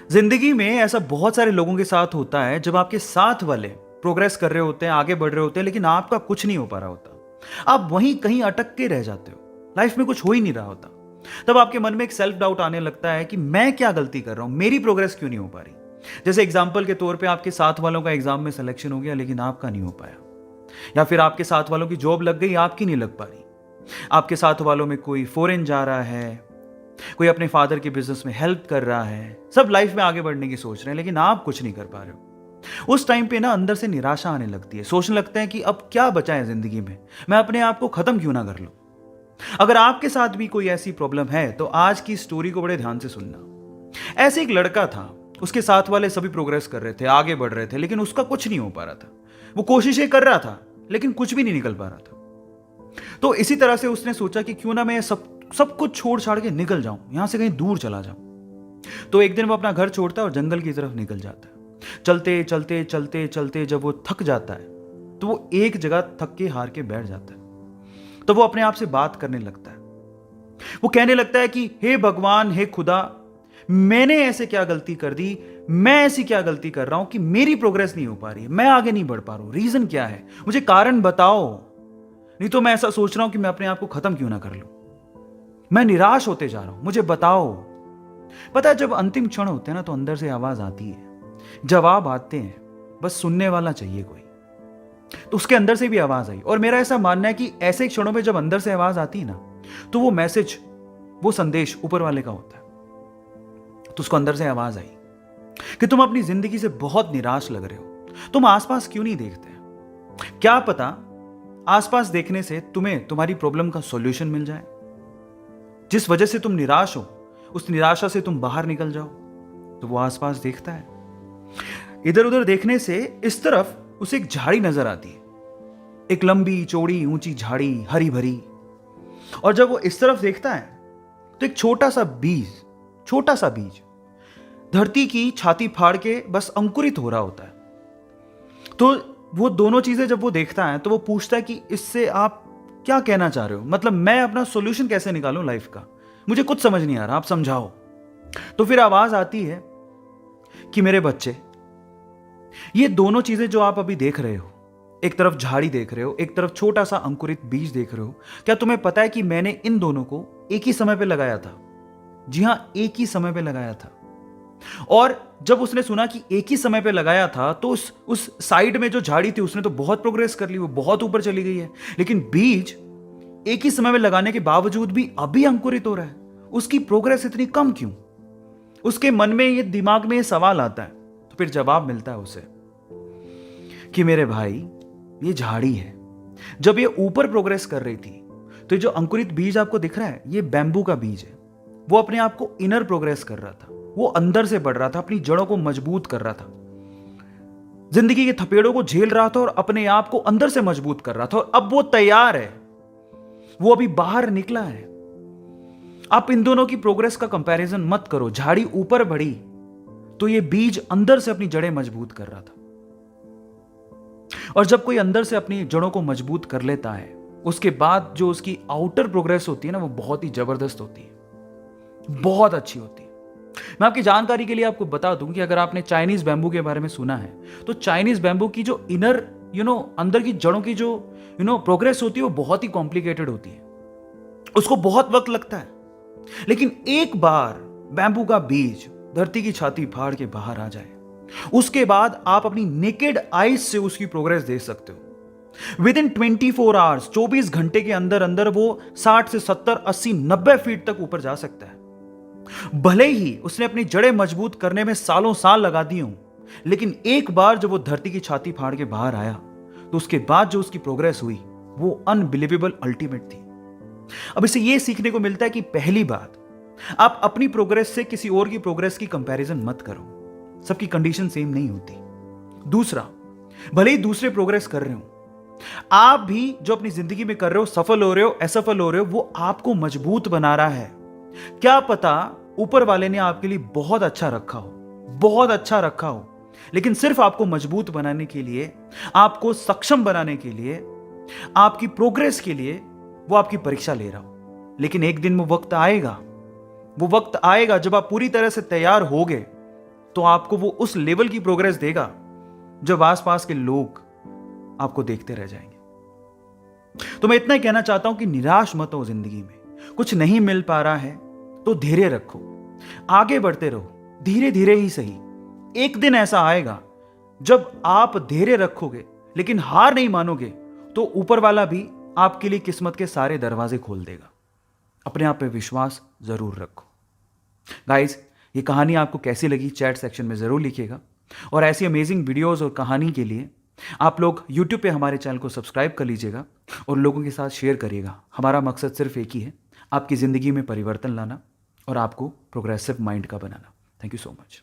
जिंदगी में ऐसा बहुत सारे लोगों के साथ होता है जब आपके साथ वाले प्रोग्रेस कर रहे होते हैं, आगे बढ़ रहे होते हैं, लेकिन आपका कुछ नहीं हो पा रहा होता। आप वहीं कहीं अटक के रह जाते हो, लाइफ में कुछ हो ही नहीं रहा होता। तब आपके मन में एक सेल्फ डाउट आने लगता है कि मैं क्या गलती कर रहा हूं, मेरी प्रोग्रेस क्यों नहीं हो पा रही। जैसे एग्जाम्पल के तौर पे आपके साथ वालों का एग्जाम में सिलेक्शन हो गया लेकिन आपका नहीं हो पाया, या फिर आपके साथ वालों की जॉब लग गई, आपकी नहीं लग पा रही। आपके साथ वालों में कोई फॉरेन जा रहा है, कोई अपने फादर के बिजनेस में हेल्प कर रहा है, सब लाइफ में आगे बढ़ने की सोच रहे हैं, लेकिन आप कुछ नहीं कर पा रहे हो। उस टाइम पे ना अंदर से निराशा आने लगती है, सोचने लगते हैं कि अब क्या बचा है जिंदगी में, मैं अपने आप को खत्म क्यों ना कर लूं। अगर आपके साथ भी कोई ऐसी प्रॉब्लम है तो आज की स्टोरी को बड़े ध्यान से सुनना। ऐसे एक लड़का था, उसके साथ वाले सभी प्रोग्रेस कर रहे थे, आगे बढ़ रहे थे, लेकिन उसका कुछ नहीं हो पा रहा था। वो कोशिशें कर रहा था लेकिन कुछ भी नहीं निकल पा रहा था। तो इसी तरह से उसने सोचा कि क्यों ना मैं सब सब कुछ छोड़ छाड़ के निकल जाऊं, यहां से कहीं दूर चला जाऊं। तो एक दिन वो अपना घर छोड़ता है और जंगल की तरफ निकल जाता है। चलते चलते चलते चलते जब वो थक जाता है तो वो एक जगह थक के हार के बैठ जाता है। तो वो अपने आप से बात करने लगता है। वो कहने लगता है कि हे भगवान, हे खुदा, मैंने ऐसे क्या गलती कर दी, मैं ऐसी क्या गलती कर रहा हूं कि मेरी प्रोग्रेस नहीं हो पा रही है, मैं आगे नहीं बढ़ पा रहा हूं, रीजन क्या है, मुझे कारण बताओ। नहीं तो मैं ऐसा सोच रहा हूं कि मैं अपने आप को खत्म क्यों ना कर लूं, मैं निराश होते जा रहा हूं, मुझे बताओ। पता है, जब अंतिम क्षण होते हैं ना तो अंदर से आवाज आती है, जवाब आते हैं, बस सुनने वाला चाहिए कोई। तो उसके अंदर से भी आवाज आई, और मेरा ऐसा मानना है कि ऐसे क्षणों में जब अंदर से आवाज आती है ना तो वो मैसेज, वो संदेश ऊपर वाले का होता है। तो उसको अंदर से आवाज आई कि तुम अपनी जिंदगी से बहुत निराश लग रहे हो, तुम आसपास क्यों नहीं देखते। क्या पता आसपास देखने से तुम्हें तुम्हारी प्रॉब्लम का सॉल्यूशन मिल जाए। जिस वजह से तुम निराश हो, उस निराशा से तुम बाहर निकल जाओ। तो वो आसपास देखता है, इधर उधर देखने से इस तरफ उसे एक झाड़ी नजर आती है, एक लंबी चौड़ी ऊंची झाड़ी, हरी भरी। और जब वो इस तरफ देखता है तो एक छोटा सा बीज धरती की छाती फाड़ के बस अंकुरित हो रहा होता है। तो वो दोनों चीजें जब वो देखता है तो वो पूछता है कि इससे आप क्या कहना चाह रहे हो, मतलब मैं अपना सॉल्यूशन कैसे निकालूं लाइफ का, मुझे कुछ समझ नहीं आ रहा, आप समझाओ। तो फिर आवाज आती है कि मेरे बच्चे, ये दोनों चीजें जो आप अभी देख रहे हो, एक तरफ झाड़ी देख रहे हो, एक तरफ छोटा सा अंकुरित बीज देख रहे हो, क्या तुम्हें पता है कि मैंने इन दोनों को एक ही समय पे लगाया था। जी हां, एक ही समय पे लगाया था। और जब उसने सुना कि एक ही समय पे लगाया था तो उस साइड में जो झाड़ी थी उसने तो बहुत प्रोग्रेस कर ली, वो बहुत ऊपर चली गई है। लेकिन बीज एक ही समय में लगाने के बावजूद भी अभी अंकुरित हो रहा है, उसकी प्रोग्रेस इतनी कम क्यों। उसके मन में ये, दिमाग में ये सवाल आता है। तो फिर जवाब मिलता है उसे कि मेरे भाई, ये झाड़ी है, जब ये ऊपर प्रोग्रेस कर रही थी तो ये जो अंकुरित बीज आपको दिख रहा है ये बैम्बू का बीज है। वो अपने आप को इनर प्रोग्रेस कर रहा था, वो अंदर से बढ़ रहा था, अपनी जड़ों को मजबूत कर रहा था, जिंदगी के थपेड़ों को झेल रहा था और अपने आप को अंदर से मजबूत कर रहा था। और अब वो तैयार है, वो अभी बाहर निकला है। आप इन दोनों की प्रोग्रेस का कंपैरिजन मत करो। झाड़ी ऊपर बढ़ी तो ये बीज अंदर से अपनी जड़ें मजबूत कर रहा था। और जब कोई अंदर से अपनी जड़ों को मजबूत कर लेता है, उसके बाद जो उसकी आउटर प्रोग्रेस होती है ना, वो बहुत ही जबरदस्त होती है, बहुत अच्छी होती है। मैं आपकी जानकारी के लिए आपको बता दूं कि अगर आपने चाइनीज बैम्बू के बारे में सुना है तो चाइनीज बैम्बू की जो इनर अंदर की जड़ों की जो प्रोग्रेस होती है वो बहुत ही कॉम्प्लिकेटेड होती है, उसको बहुत वक्त लगता है। लेकिन एक बार बैम्बू का बीज धरती की छाती फाड़ के बाहर आ जाए, उसके बाद आप अपनी नेकेड आईज से उसकी प्रोग्रेस देख सकते हो। विद इन 24 आवर्स, 24 घंटे के अंदर अंदर वो 60 से 70, 80, 90 फीट तक ऊपर जा सकता है। भले ही उसने अपनी जड़ें मजबूत करने में सालों साल लगा दी हूं, लेकिन एक बार जब वो धरती की छाती फाड़ के बाहर आया तो उसके बाद जो उसकी प्रोग्रेस हुई वो अनबिलीवेबल, अल्टीमेट थी। अब इसे ये सीखने को मिलता है कि पहली बात, आप अपनी प्रोग्रेस से किसी और की प्रोग्रेस की कंपैरिजन मत करो, सबकी कंडीशन सेम नहीं होती। दूसरा, भले ही दूसरे प्रोग्रेस कर रहे हो, आप भी जो अपनी जिंदगी में कर रहे हो, सफल हो रहे हो, असफल हो रहे हो, वो आपको मजबूत बना रहा है। क्या पता ऊपर वाले ने आपके लिए बहुत अच्छा रखा हो, बहुत अच्छा रखा हो, लेकिन सिर्फ आपको मजबूत बनाने के लिए, आपको सक्षम बनाने के लिए, आपकी प्रोग्रेस के लिए वो आपकी परीक्षा ले रहा हो। लेकिन एक दिन वो वक्त आएगा जब आप पूरी तरह से तैयार होगे, तो आपको वो उस लेवल की प्रोग्रेस देगा जब आसपास के लोग आपको देखते रह जाएंगे। तो मैं इतना ही कहना चाहता हूं कि निराश मत हो जिंदगी में। कुछ नहीं मिल पा रहा है तो धैर्य रखो, आगे बढ़ते रहो, धीरे धीरे ही सही। एक दिन ऐसा आएगा जब आप धैर्य रखोगे लेकिन हार नहीं मानोगे, तो ऊपर वाला भी आपके लिए किस्मत के सारे दरवाजे खोल देगा। अपने आप पे विश्वास जरूर रखो। गाइस, ये कहानी आपको कैसी लगी चैट सेक्शन में जरूर लिखिएगा, और ऐसी अमेजिंग वीडियोस और कहानी के लिए आप लोग YouTube पे हमारे चैनल को सब्सक्राइब कर लीजिएगा और लोगों के साथ शेयर करिएगा। हमारा मकसद सिर्फ एक ही है, आपकी ज़िंदगी में परिवर्तन लाना और आपको प्रोग्रेसिव माइंड का बनाना। Thank you so much.